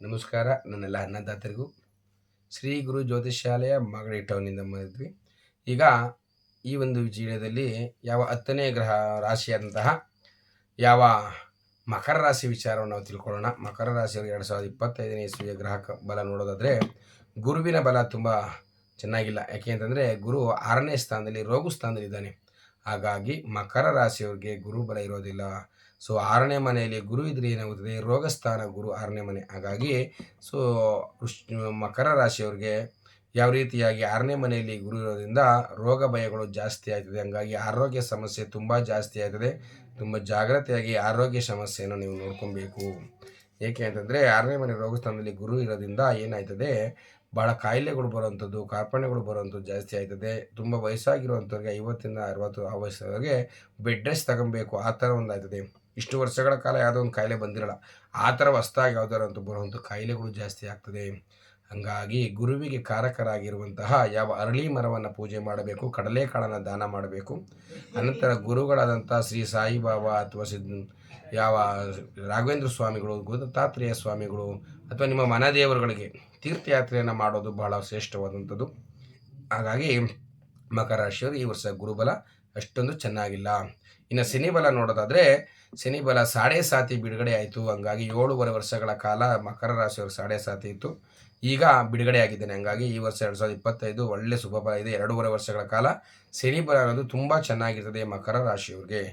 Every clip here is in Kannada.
ನಮಸ್ಕಾರ. ನನ್ನೆಲ್ಲ ಅನ್ನದಾತರಿಗೂ ಶ್ರೀ ಗುರು ಜ್ಯೋತಿಷ್ಯಾಲಯ ಮಾಗಡಿ ಟೌನಿಂದ ಮಾಡಿದ್ವಿ. ಈಗ ಈ ಒಂದು ವಿಡಿಯೋದಲ್ಲಿ ಯಾವ 10ನೇ ಗ್ರಹ ರಾಶಿಯಾದಂತಹ ಯಾವ ಮಕರ ರಾಶಿ ವಿಚಾರವನ್ನು ನಾವು ತಿಳ್ಕೊಳ್ಳೋಣ. ಮಕರ ರಾಶಿಯವರಿಗೆ 2025ನೇ ಇಸ್ವಿಯ ಗ್ರಹ ಬಲ ನೋಡೋದಾದರೆ ಗುರುವಿನ ಬಲ ತುಂಬ ಚೆನ್ನಾಗಿಲ್ಲ. ಯಾಕೆ ಅಂತಂದರೆ ಗುರು 6ನೇ ಸ್ಥಾನದಲ್ಲಿ ರೋಗ ಸ್ಥಾನದಲ್ಲಿದ್ದಾನೆ. ಹಾಗಾಗಿ ಮಕರ ರಾಶಿಯವರಿಗೆ ಗುರು ಬಲ ಇರೋದಿಲ್ಲ. ಸೊ 6ನೇ ಮನೆಯಲ್ಲಿ ಗುರು ಇದ್ರೆ ಏನಾಗುತ್ತದೆ, ರೋಗಸ್ಥಾನ ಗುರು 6ನೇ ಮನೆ. ಹಾಗಾಗಿ ಸೊ ಮಕರ ರಾಶಿಯವರಿಗೆ ಯಾವ ರೀತಿಯಾಗಿ 6ನೇ ಮನೆಯಲ್ಲಿ ಗುರು ಇರೋದ್ರಿಂದ ರೋಗ ಭಯಗಳು ಜಾಸ್ತಿ ಆಗ್ತದೆ. ಹಂಗಾಗಿ ಆರೋಗ್ಯ ಸಮಸ್ಯೆ ತುಂಬ ಜಾಸ್ತಿ ಆಗ್ತದೆ. ತುಂಬ ಜಾಗ್ರತೆಯಾಗಿ ಆರೋಗ್ಯ ಸಮಸ್ಯೆಯನ್ನು ನೀವು ನೋಡ್ಕೊಬೇಕು. ಏಕೆ ಅಂತಂದರೆ 6ನೇ ಮನೆ ರೋಗಸ್ಥಾನದಲ್ಲಿ ಗುರು ಇರೋದ್ರಿಂದ ಏನಾಯ್ತದೆ, ಭಾಳ ಕಾಯಿಲೆಗಳು ಬರುವಂಥದ್ದು, ಕಾರ್ಪಣ್ಯಗಳು ಬರುವಂಥದ್ದು ಜಾಸ್ತಿ ಆಯ್ತದೆ. ತುಂಬ ವಯಸ್ಸಾಗಿರುವಂಥವ್ರಿಗೆ 50ರಿಂದ 60 ಆ ವಯಸ್ಸವರೆಗೆ ಬೆಡ್ ರೆಸ್ಟ್ ತಗೊಬೇಕು, ಆ ಥರ ಒಂದು ಆಯ್ತದೆ. ಇಷ್ಟು ವರ್ಷಗಳ ಕಾಲ ಯಾವುದೋ ಒಂದು ಕಾಯಿಲೆ ಬಂದಿರಲ್ಲ, ಆ ಥರ ಹೊಸ್ದಾಗಿ ಯಾವ್ದಾರು ಅಂತ ಬರುವಂಥ ಕಾಯಿಲೆಗಳು ಜಾಸ್ತಿ ಆಗ್ತದೆ. ಹಾಗಾಗಿ ಗುರುವಿಗೆ ಕಾರಕರಾಗಿರುವಂತಹ ಯಾವ ಅರಳಿ ಮರವನ್ನು ಪೂಜೆ ಮಾಡಬೇಕು, ಕಡಲೆಕಾಳನ್ನು ದಾನ ಮಾಡಬೇಕು. ಅನಂತರ ಗುರುಗಳಾದಂಥ ಶ್ರೀ ಸಾಯಿಬಾಬಾ ಅಥವಾ ಯಾವ ರಾಘವೇಂದ್ರ ಸ್ವಾಮಿಗಳು, ದತ್ತಾತ್ರೇಯ ಸ್ವಾಮಿಗಳು ಅಥವಾ ನಿಮ್ಮ ಮನದೇವರುಗಳಿಗೆ ತೀರ್ಥಯಾತ್ರೆಯನ್ನು ಮಾಡೋದು ಬಹಳ ಶ್ರೇಷ್ಠವಾದಂಥದ್ದು. ಹಾಗಾಗಿ ಮಕರ ರಾಶಿಯವರು ಈ ವರ್ಷ ಗುರುಬಲ ಅಷ್ಟೊಂದು ಚೆನ್ನಾಗಿಲ್ಲ. ಇನ್ನು ಶನಿ ಬಲ ನೋಡೋದಾದರೆ ಶನಿ ಬಲ ಸಾಡೆ ಸಾತಿ ಬಿಡುಗಡೆ ಆಯಿತು. ಹಂಗಾಗಿ 7.5 ವರ್ಷಗಳ ಕಾಲ ಮಕರ ರಾಶಿಯವರು ಸಾಡೆ ಸಾತಿ ಇತ್ತು, ಈಗ ಬಿಡುಗಡೆ ಆಗಿದ್ದಾನೆ. ಹಂಗಾಗಿ ಈ ವರ್ಷ 2025 ಒಳ್ಳೆ ಶುಭ ಬಲ ಇದೆ. 2.5 ವರ್ಷಗಳ ಕಾಲ ಶನಿ ಬಲ ಅನ್ನೋದು ತುಂಬ ಚೆನ್ನಾಗಿರ್ತದೆ ಮಕರ ರಾಶಿಯವ್ರಿಗೆ.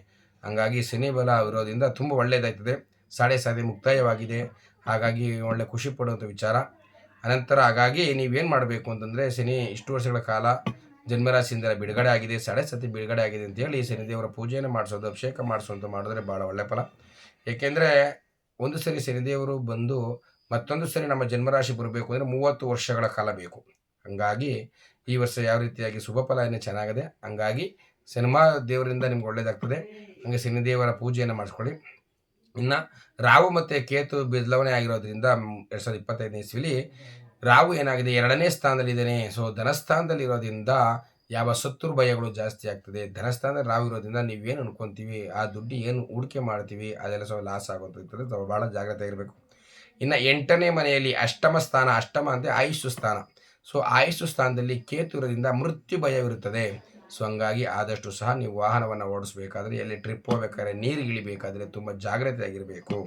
ಹಂಗಾಗಿ ಶನಿ ಬಲ ಇರೋದ್ರಿಂದ ತುಂಬ ಒಳ್ಳೆಯದಾಯ್ತದೆ. ಸಾಡೆ ಸಾತಿ ಮುಕ್ತಾಯವಾಗಿದೆ. ಹಾಗಾಗಿ ಒಳ್ಳೆ ಖುಷಿ ಪಡುವಂಥ ವಿಚಾರ. ಅನಂತರ ಹಾಗಾಗಿ ನೀವೇನು ಮಾಡಬೇಕು ಅಂತಂದರೆ, ಶನಿ ಇಷ್ಟು ವರ್ಷಗಳ ಕಾಲ ಜನ್ಮರಾಶಿಯಿಂದ ಬಿಡುಗಡೆ ಆಗಿದೆ, ಸಾಡೆ ಸಾತಿ ಬಿಡುಗಡೆ ಆಗಿದೆ ಅಂತೇಳಿ ಶನಿದೇವರ ಪೂಜೆಯನ್ನು ಮಾಡಿಸೋದು, ಅಭಿಷೇಕ ಮಾಡಿಸೋಂತ ಮಾಡಿದ್ರೆ ಭಾಳ ಒಳ್ಳೆ ಫಲ. ಏಕೆಂದರೆ ಒಂದು ಸರಿ ಶನಿದೇವರು ಬಂದು ಮತ್ತೊಂದು ಸರಿ ನಮ್ಮ ಜನ್ಮರಾಶಿ ಬರಬೇಕು ಅಂದರೆ 30 ವರ್ಷಗಳ ಕಾಲ ಬೇಕು. ಹಾಗಾಗಿ ಈ ವರ್ಷ ಯಾವ ರೀತಿಯಾಗಿ ಶುಭ ಫಲ ಇನ್ನೂ ಚೆನ್ನಾಗಿದೆ. ಹಂಗಾಗಿ ಸಿನಿಮಾ ದೇವರಿಂದ ನಿಮ್ಗೆ ಒಳ್ಳೆಯದಾಗ್ತದೆ. ಹಾಗೆ ಶನಿದೇವರ ಪೂಜೆಯನ್ನು ಮಾಡಿಸ್ಕೊಳ್ಳಿ. ಇನ್ನು ರಾಹು ಮತ್ತು ಕೇತು ಬದಲಾವಣೆ ಆಗಿರೋದ್ರಿಂದ 2025ನೇ ಇಸ್ವಿಲಿ ರಾಹು ಏನಾಗಿದೆ, 2ನೇ ಸ್ಥಾನದಲ್ಲಿದ್ದಾನೆ. ಸೊ ಧನಸ್ಥಾನದಲ್ಲಿ ಇರೋದ್ರಿಂದ ಯಾವ ಶತ್ರು ಭಯಗಳು ಜಾಸ್ತಿ ಆಗ್ತದೆ. ಧನಸ್ಥಾನದಲ್ಲಿ ರಾಹು ಇರೋದ್ರಿಂದ ನೀವೇನು ಅನ್ಕೊತೀವಿ, ಆ ದುಡ್ಡು ಏನು ಹೂಡಿಕೆ ಮಾಡ್ತೀವಿ ಅದೆಲ್ಲ ಸ್ವಲ್ಪ ಲಾಸ್ ಆಗೋಂಥದ್ದು, ಭಾಳ ಜಾಗ್ರತೆ ಇರಬೇಕು. ಇನ್ನು 8ನೇ ಮನೆಯಲ್ಲಿ ಅಷ್ಟಮ ಸ್ಥಾನ, ಅಷ್ಟಮ ಅಂದರೆ ಆಯುಷ್ ಸ್ಥಾನ. ಸೊ ಆಯುಷ್ ಸ್ಥಾನದಲ್ಲಿ ಕೇತು ಇರೋದ್ರಿಂದ ಮೃತ್ಯು ಭಯವಿರುತ್ತದೆ. ಸೊ ಹಂಗಾಗಿ ಆದಷ್ಟು ಸಹ ನೀವು ವಾಹನವನ್ನು ಓಡಿಸ್ಬೇಕಾದ್ರೆ, ಎಲ್ಲಿ ಟ್ರಿಪ್ ಹೋಗ್ಬೇಕಾದ್ರೆ, ನೀರಿಗೆ ಇಳಿಬೇಕಾದ್ರೆ ತುಂಬ ಜಾಗ್ರತೆಯಾಗಿರಬೇಕು.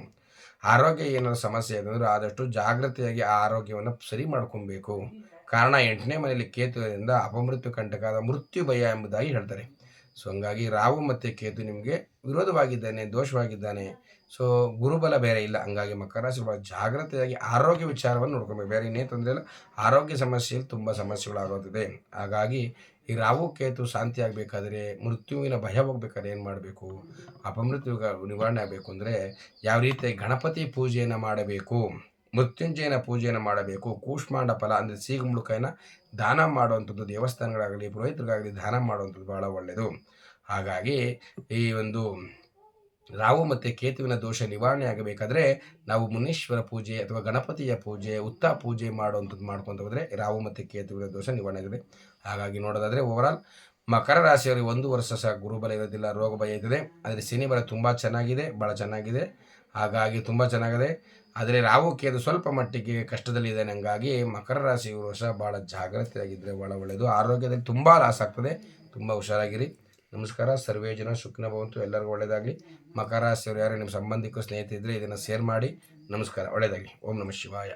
ಆರೋಗ್ಯ ಏನಾದರೂ ಸಮಸ್ಯೆ ಇದ್ದರೆ ಆದಷ್ಟು ಜಾಗ್ರತೆಯಾಗಿ ಆ ಆರೋಗ್ಯವನ್ನು ಸರಿ ಮಾಡ್ಕೊಬೇಕು. ಕಾರಣ 8ನೇ ಮನೆಯಲ್ಲಿ ಕೇತು ಇರೋದ್ರಿಂದ ಅಪಮೃತ್ಯು ಕಂಟಕ, ಮೃತ್ಯು ಭಯ ಎಂಬುದಾಗಿ ಹೇಳ್ತಾರೆ. ಸೊ ಹಂಗಾಗಿ ರಾಹು ಮತ್ತು ಕೇತು ನಿಮಗೆ ವಿರೋಧವಾಗಿದ್ದಾನೆ, ದೋಷವಾಗಿದ್ದಾನೆ. ಸೊ ಗುರುಬಲ ಬೇರೆ ಇಲ್ಲ. ಹಂಗಾಗಿ ಮಕರ ರಾಶಿ ಭಾಳ ಜಾಗ್ರತೆಯಾಗಿ ಆರೋಗ್ಯ ವಿಚಾರವನ್ನು ನೋಡ್ಕೊಬೇಕು. ಬೇರೆ ಇನ್ನೇ ತೊಂದರೆ ಇಲ್ಲ, ಆರೋಗ್ಯ ಸಮಸ್ಯೆಯಲ್ಲಿ ತುಂಬ ಸಮಸ್ಯೆಗಳಾಗುತ್ತದೆ. ಹಾಗಾಗಿ ಈ ರಾಹು ಕೇತು ಶಾಂತಿ ಆಗಬೇಕಾದ್ರೆ, ಮೃತ್ಯುವಿನ ಭಯ ಹೋಗ್ಬೇಕಾದ್ರೆ ಏನು ಮಾಡಬೇಕು, ಅಪಮೃತ್ಯು ನಿವಾರಣೆ ಆಗಬೇಕು ಅಂದರೆ ಯಾವ ರೀತಿ ಗಣಪತಿ ಪೂಜೆಯನ್ನು ಮಾಡಬೇಕು, ಮೃತ್ಯುಂಜಯನ ಪೂಜೆಯನ್ನು ಮಾಡಬೇಕು. ಕೂಷ್ಮಾಂಡ ಫಲ ಅಂದರೆ ಸೀಗುಂಬಳಕಾಯಿನ ದಾನ ಮಾಡುವಂಥದ್ದು, ದೇವಸ್ಥಾನಗಳಾಗಲಿ ಪುರೋಹಿತರಿಗಾಗಲಿ ದಾನ ಮಾಡುವಂಥದ್ದು ಭಾಳ ಒಳ್ಳೆಯದು. ಹಾಗಾಗಿ ಈ ಒಂದು ರಾಹು ಮತ್ತು ಕೇತುವಿನ ದೋಷ ನಿವಾರಣೆ ಆಗಬೇಕಾದ್ರೆ ನಾವು ಮುನೀಶ್ವರ ಪೂಜೆ ಅಥವಾ ಗಣಪತಿಯ ಪೂಜೆ, ಉತ್ತಾ ಪೂಜೆ ಮಾಡುವಂಥದ್ದು ಮಾಡ್ಕೊತ ಹೋದರೆ ರಾಹು ಮತ್ತು ಕೇತುವಿನ ದೋಷ ನಿವಾರಣೆ ಆಗಿದೆ. ಹಾಗಾಗಿ ನೋಡೋದಾದರೆ ಓವರಾಲ್ ಮಕರ ರಾಶಿಯವರಿಗೆ 1 ವರ್ಷ ಸಹ ಗುರುಬಲ ಇರೋದಿಲ್ಲ, ರೋಗ ಭಯ ಇರ್ತದೆ. ಆದರೆ ಶನಿ ಬಲ ತುಂಬ ಚೆನ್ನಾಗಿದೆ, ಭಾಳ ಚೆನ್ನಾಗಿದೆ. ಹಾಗಾಗಿ ತುಂಬ ಚೆನ್ನಾಗಿದೆ. ಆದರೆ ರಾಹು ಕೇತು ಸ್ವಲ್ಪ ಮಟ್ಟಿಗೆ ಕಷ್ಟದಲ್ಲಿದ್ದಾನೆ. ಹಂಗಾಗಿ ಮಕರ ರಾಶಿ ಈ ವರ್ಷ ಭಾಳ ಜಾಗ್ರತೆಯಾಗಿದ್ದರೆ ಭಾಳ ಒಳ್ಳೆಯದು. ಆರೋಗ್ಯದಲ್ಲಿ ತುಂಬ ಲಾಸ್ ಆಗ್ತದೆ, ತುಂಬ ಹುಷಾರಾಗಿರಿ. ನಮಸ್ಕಾರ. ಸರ್ವೇ ಜನ ಸುಖಿನೋ ಭವಂತು. ಎಲ್ಲರಿಗೂ ಒಳ್ಳೆಯದಾಗಲಿ. ಮಕರ ರಾಶಿಯವರು ಯಾರು ನಿಮ್ಮ ಸಂಬಂಧಿಕರು ಸ್ನೇಹಿತರಿದ್ದರೆ ಇದನ್ನು ಶೇರ್ ಮಾಡಿ. ನಮಸ್ಕಾರ, ಒಳ್ಳೆಯದಾಗಲಿ. ಓಂ ನಮಃ ಶಿವಾಯ.